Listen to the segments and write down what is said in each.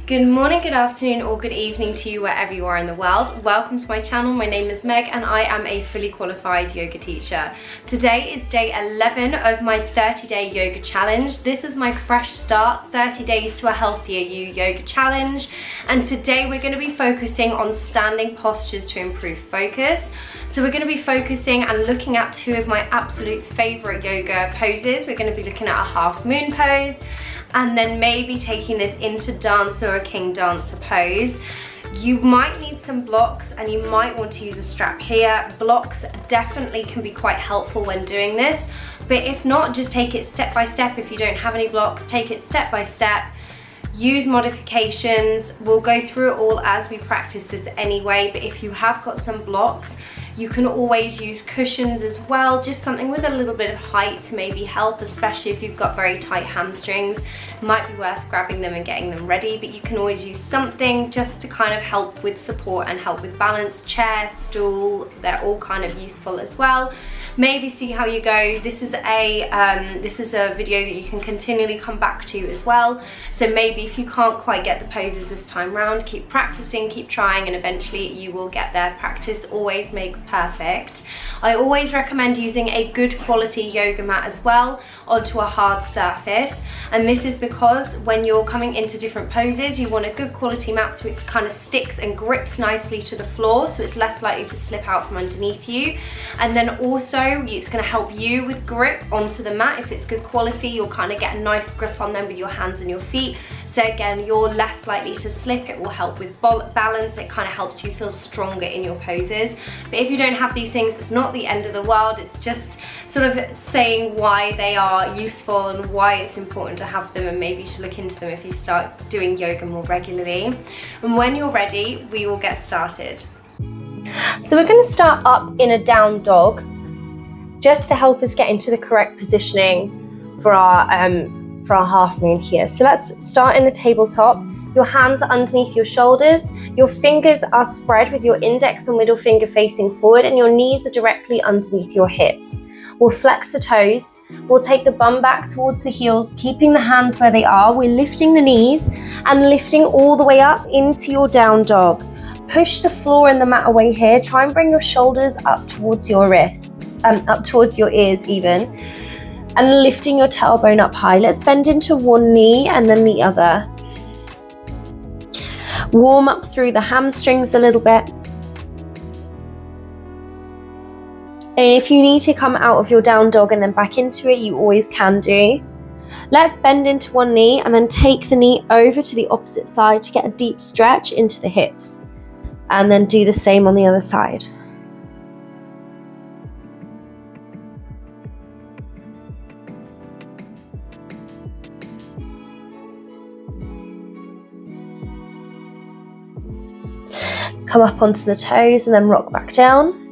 Good morning, good afternoon, or good evening to you wherever you are in the world. Welcome to my channel. My name is Meg and I am a fully qualified yoga teacher. Today is day 11 of my 30-day yoga challenge. This is my fresh start, 30 days to a healthier you yoga challenge. And today we're going to be focusing on standing postures to improve focus. So we're going to be focusing and looking at two of my absolute favorite yoga poses. We're going to be looking at a half moon pose, and then maybe taking this into dancer or king dancer pose. You might need some blocks and you might want to use a strap here. Blocks definitely can be quite helpful when doing this, but if not, just take it step by step. If you don't have any blocks, take it step by step. Use modifications. We'll go through it all as we practice this anyway, but if you have got some blocks, you can always use cushions as well, just something with a little bit of height to maybe help, especially if you've got very tight hamstrings. Might be worth grabbing them and getting them ready, but you can always use something just to kind of help with support and help with balance. Chair, stool, they're all kind of useful as well. Maybe see how you go. This is a video that you can continually come back to as well. So maybe if you can't quite get the poses this time round, keep practicing, keep trying, and eventually you will get there. Practice always makes perfect. I always recommend using a good quality yoga mat as well onto a hard surface, and this is because when you're coming into different poses, you want a good quality mat so it kind of sticks and grips nicely to the floor, so it's less likely to slip out from underneath you. And then also it's going to help you with grip onto the mat. If it's good quality, you'll kind of get a nice grip on them with your hands and your feet. So again, you're less likely to slip. It will help with balance. It kind of helps you feel stronger in your poses. But if you don't have these things, it's not the end of the world. It's just sort of saying why they are useful and why it's important to have them, and maybe to look into them if you start doing yoga more regularly. And when you're ready, we will get started. So we're going to start up in a down dog, just to help us get into the correct positioning for our half moon here. So let's start in the tabletop. Your hands are underneath your shoulders, your fingers are spread with your index and middle finger facing forward, and your knees are directly underneath your hips. We'll flex the toes, we'll take the bum back towards the heels, keeping the hands where they are. We're lifting the knees and lifting all the way up into your down dog. Push the floor and the mat away here. Try and bring your shoulders up towards your wrists, up towards your ears even, and lifting your tailbone up high. Let's bend into one knee and then the other. Warm up through the hamstrings a little bit. And if you need to come out of your down dog and then back into it, you always can do. Let's bend into one knee and then take the knee over to the opposite side to get a deep stretch into the hips. And then do the same on the other side. Come up onto the toes and then rock back down.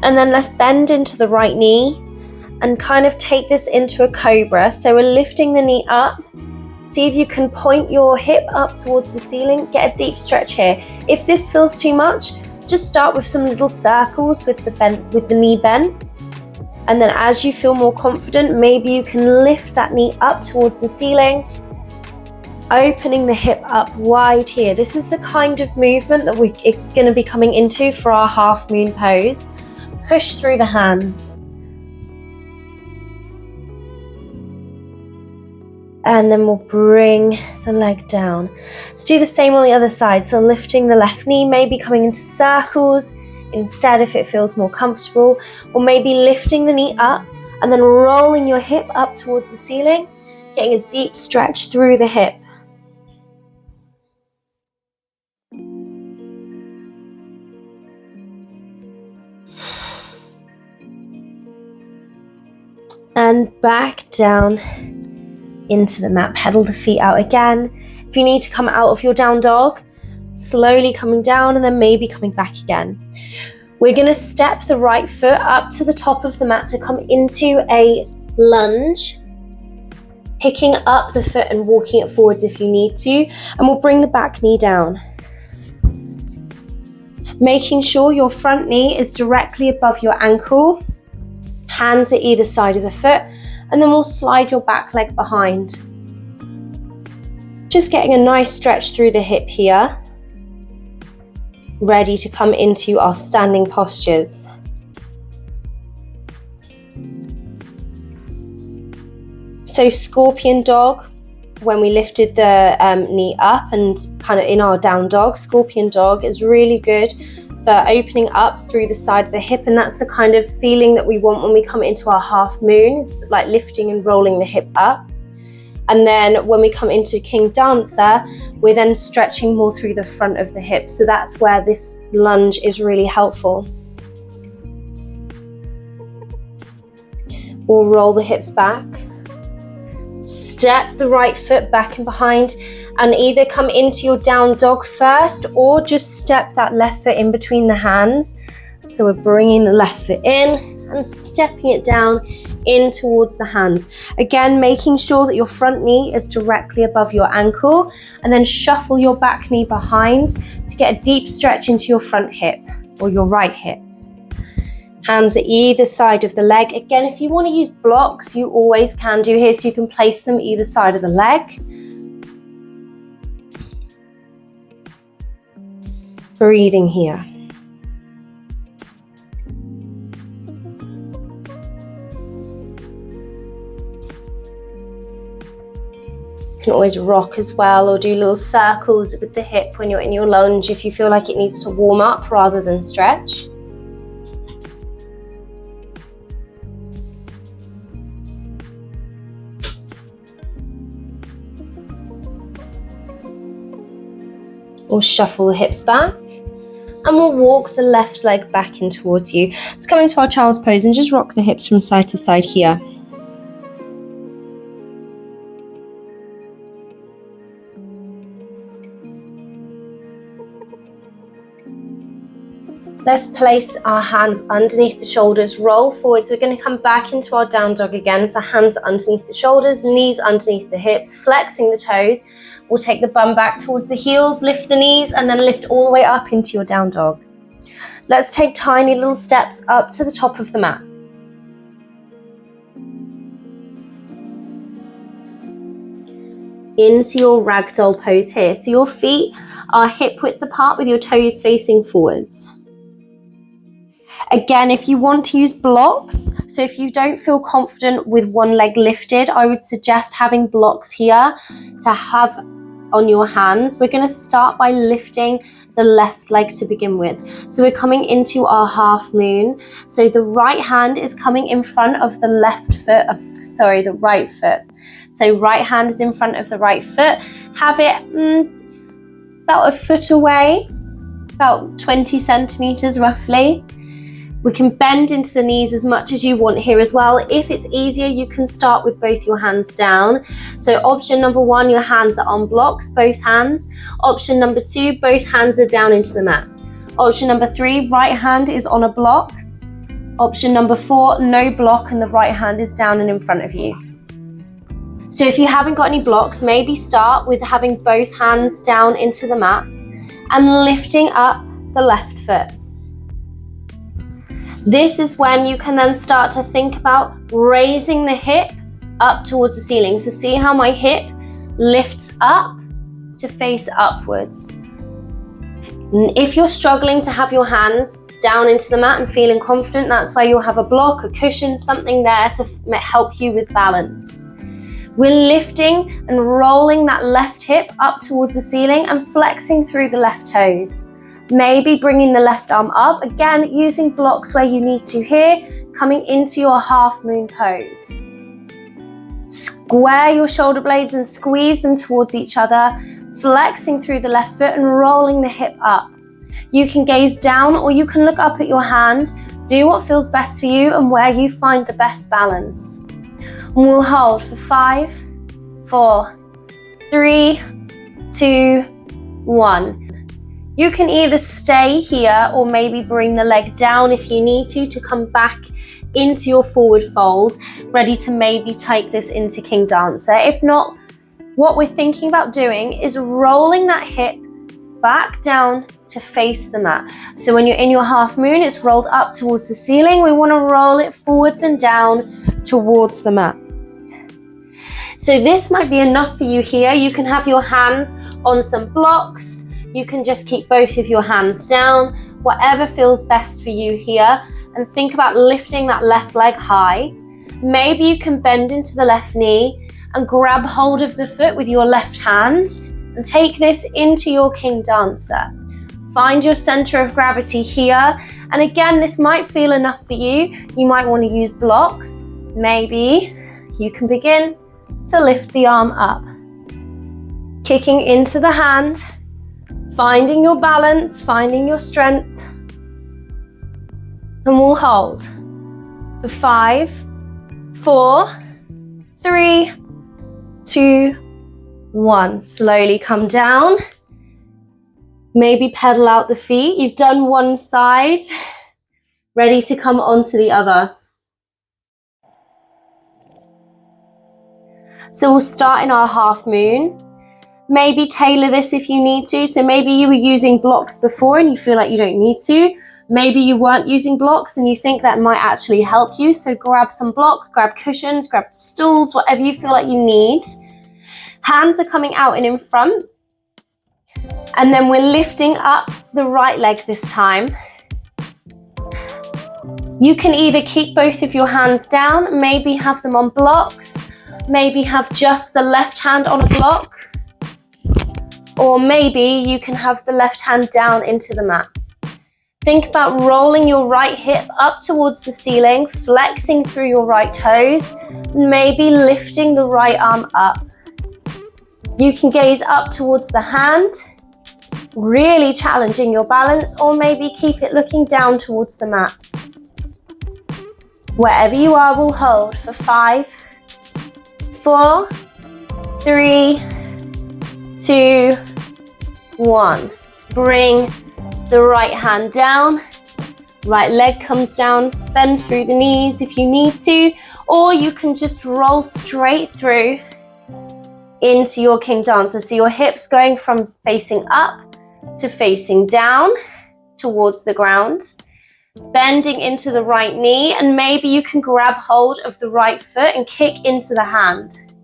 And then let's bend into the right knee and kind of take this into a cobra. So we're lifting the knee up. See if you can point your hip up towards the ceiling. Get a deep stretch here. If this feels too much, just start with some little circles with the knee bent. And then as you feel more confident, maybe you can lift that knee up towards the ceiling, opening the hip up wide here. This is the kind of movement that we're going to be coming into for our half moon pose. Push through the hands. And then we'll bring the leg down. Let's do the same on the other side. So lifting the left knee, maybe coming into circles instead if it feels more comfortable, or maybe lifting the knee up and then rolling your hip up towards the ceiling, getting a deep stretch through the hip. And back down into the mat. Pedal the feet out again. If you need to come out of your down dog, slowly coming down and then maybe coming back again. We're going to step the right foot up to the top of the mat to come into a lunge, picking up the foot and walking it forwards if you need to, and we'll bring the back knee down. Making sure your front knee is directly above your ankle, hands at either side of the foot, and then we'll slide your back leg behind. Just getting a nice stretch through the hip here. Ready to come into our standing postures. So scorpion dog, when we lifted the knee up and kind of in our down dog, scorpion dog is really good for opening up through the side of the hip, and that's the kind of feeling that we want when we come into our half moon, is like lifting and rolling the hip up. And then when we come into King Dancer, we're then stretching more through the front of the hip. So that's where this lunge is really helpful. We'll roll the hips back. Step the right foot back and behind, and either come into your down dog first or just step that left foot in between the hands. So we're bringing the left foot in and stepping it down in towards the hands. Again, making sure that your front knee is directly above your ankle, and then shuffle your back knee behind to get a deep stretch into your front hip or your right hip. Hands at either side of the leg. Again, if you want to use blocks, you always can do here, so you can place them either side of the leg. Breathing here. You can always rock as well, or do little circles with the hip when you're in your lunge if you feel like it needs to warm up rather than stretch. We'll shuffle the hips back, and we'll walk the left leg back in towards you. Let's come into our child's pose and just rock the hips from side to side here. Let's place our hands underneath the shoulders, roll forwards. We're going to come back into our down dog again. So hands underneath the shoulders, knees underneath the hips, flexing the toes. We'll take the bum back towards the heels, lift the knees, and then lift all the way up into your down dog. Let's take tiny little steps up to the top of the mat. Into your ragdoll pose here. So your feet are hip width apart with your toes facing forwards. Again, if you want to use blocks, so if you don't feel confident with one leg lifted, I would suggest having blocks here to have on your hands. We're going to start by lifting the left leg to begin with. So we're coming into our half moon. So the right hand is coming in front of the the right foot. So right hand is in front of the right foot. Have it about a foot away, about 20 centimeters roughly. We can bend into the knees as much as you want here as well. If it's easier, you can start with both your hands down. So option number 1, your hands are on blocks, both hands. Option number 2, both hands are down into the mat. Option number 3, right hand is on a block. Option number 4, no block and the right hand is down and in front of you. So if you haven't got any blocks, maybe start with having both hands down into the mat and lifting up the left foot. This is when you can then start to think about raising the hip up towards the ceiling. So see how my hip lifts up to face upwards. If you're struggling to have your hands down into the mat and feeling confident, that's where you'll have a block, a cushion, something there to help you with balance. We're lifting and rolling that left hip up towards the ceiling and flexing through the left toes. Maybe bringing the left arm up, again using blocks where you need to here, coming into your half moon pose. Square your shoulder blades and squeeze them towards each other, flexing through the left foot and rolling the hip up. You can gaze down or you can look up at your hand. Do what feels best for you and where you find the best balance. And we'll hold for 5, 4, 3, 2, 1. You can either stay here or maybe bring the leg down if you need to come back into your forward fold, ready to maybe take this into King Dancer. If not, what we're thinking about doing is rolling that hip back down to face the mat. So when you're in your half moon, it's rolled up towards the ceiling. We want to roll it forwards and down towards the mat. So this might be enough for you here. You can have your hands on some blocks. You can just keep both of your hands down, whatever feels best for you here. And think about lifting that left leg high. Maybe you can bend into the left knee and grab hold of the foot with your left hand and take this into your King Dancer. Find your center of gravity here. And again, this might feel enough for you. You might want to use blocks. Maybe you can begin to lift the arm up. Kicking into the hand, finding your balance, finding your strength. And we'll hold for 5, 4, 3, 2, 1. Slowly come down. Maybe pedal out the feet. You've done one side. Ready to come onto the other. So we'll start in our half moon. Maybe tailor this if you need to. So maybe you were using blocks before and you feel like you don't need to. Maybe you weren't using blocks and you think that might actually help you. So grab some blocks, grab cushions, grab stools, whatever you feel like you need. Hands are coming out and in front. And then we're lifting up the right leg this time. You can either keep both of your hands down, maybe have them on blocks, maybe have just the left hand on a block, or maybe you can have the left hand down into the mat. Think about rolling your right hip up towards the ceiling, flexing through your right toes, maybe lifting the right arm up. You can gaze up towards the hand, really challenging your balance, or maybe keep it looking down towards the mat. Wherever you are, we'll hold for 5, 4, 3, 2, 1. Bring the right hand down, right leg comes down, bend through the knees if you need to, or you can just roll straight through into your King Dancer. So your hips going from facing up to facing down towards the ground, bending into the right knee, and maybe you can grab hold of the right foot and kick into the hand.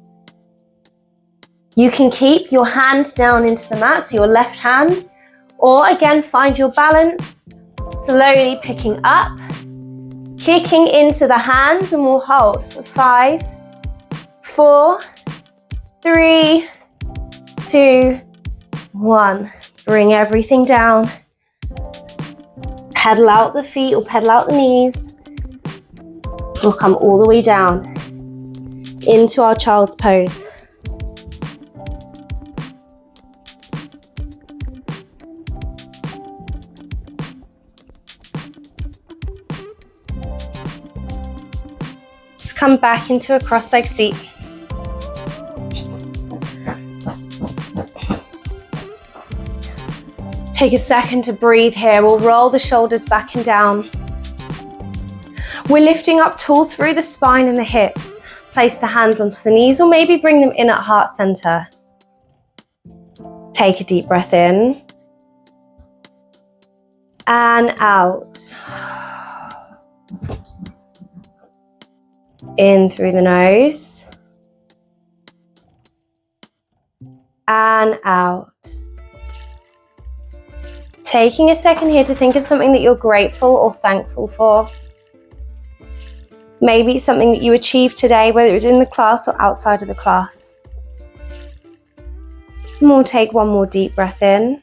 You can keep your hand down into the mat, so your left hand, or again, find your balance, slowly picking up, kicking into the hand, and we'll hold for 5, 4, 3, 2, 1. Bring everything down. Pedal out the feet or pedal out the knees. We'll come all the way down into our child's pose. Just come back into a cross-legged seat. Take a second to breathe here. We'll roll the shoulders back and down. We're lifting up tall through the spine and the hips. Place the hands onto the knees or maybe bring them in at heart center. Take a deep breath in and out. In through the nose and out. Taking a second here to think of something that you're grateful or thankful for. Maybe it's something that you achieved today, whether it was in the class or outside of the class. And we'll take one more deep breath in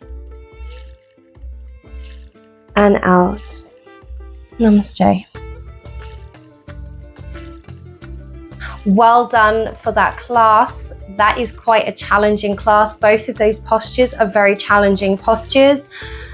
and out. Namaste. Well done for that class. That is quite a challenging class. Both of those postures are very challenging postures.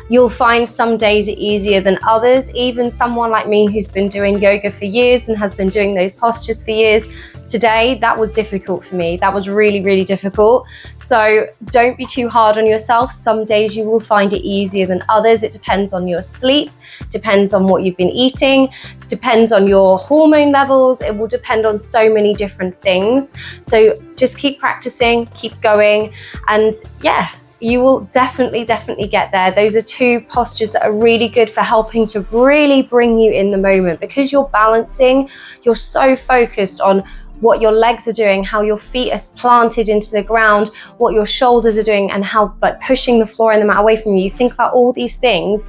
You'll find some days are easier than others. Even someone like me who's been doing yoga for years and has been doing those postures for years, today that was difficult for me. That was really, really difficult. So don't be too hard on yourself. Some days you will find it easier than others. It depends on your sleep, depends on what you've been eating, depends on your hormone levels. It will depend on so many different things. So just keep practicing, keep going, and yeah, you will definitely get there. Those are two postures that are really good for helping to really bring you in the moment, because you're balancing, you're so focused on what your legs are doing, how your feet are planted into the ground, what your shoulders are doing, and how like pushing the floor and the mat away from you. You think about all these things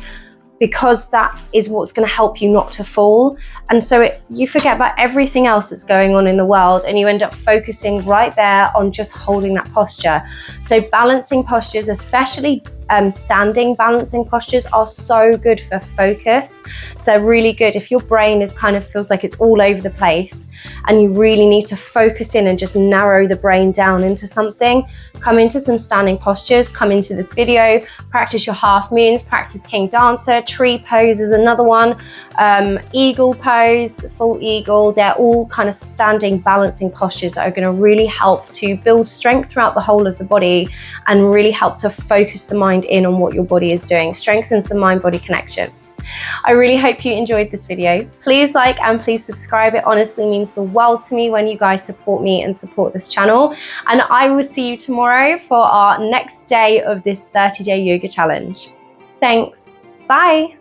because that is what's going to help you not to fall. And so you forget about everything else that's going on in the world, and you end up focusing right there on just holding that posture. So balancing postures, especially standing balancing postures, are so good for focus. So they're really good if your brain is kind of feels like it's all over the place and you really need to focus in and just narrow the brain down into something. Come into some standing postures, come into this video, practice your half moons, practice king dancer, tree pose is another one, eagle pose, full eagle. They're all kind of standing balancing postures that are going to really help to build strength throughout the whole of the body and really help to focus the mind in on what your body is doing, strengthens the mind-body connection. I really hope you enjoyed this video. Please like and please subscribe. It honestly means the world to me when you guys support me and support this channel. And I will see you tomorrow for our next day of this 30-day yoga challenge. Thanks. Bye.